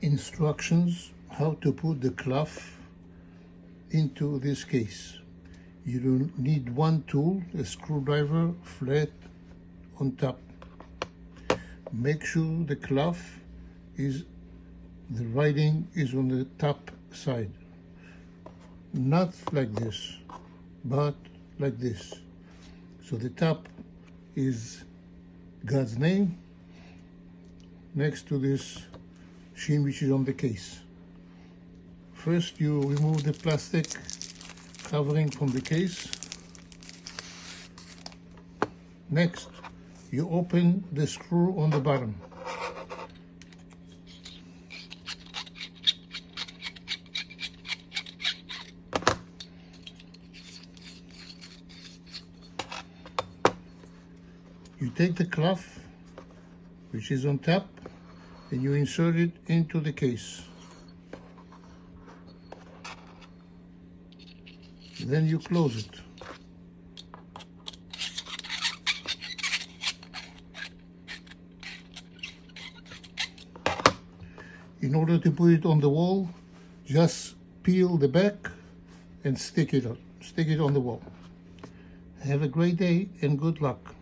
Instructions how to put the Klaf into this case. You don't need one tool, a screwdriver flat on top. Make sure the Klaf the writing is on the top side. Not like this, but like this. So the top is God's name next to this sheen which is on the case. First you remove the plastic covering from the case. Next you open the screw on the bottom. You take the Klaf, which is on top, and you insert it into the case. Then you close it. In order to put it on the wall, just peel the back and stick it on the wall. Have a great day and good luck.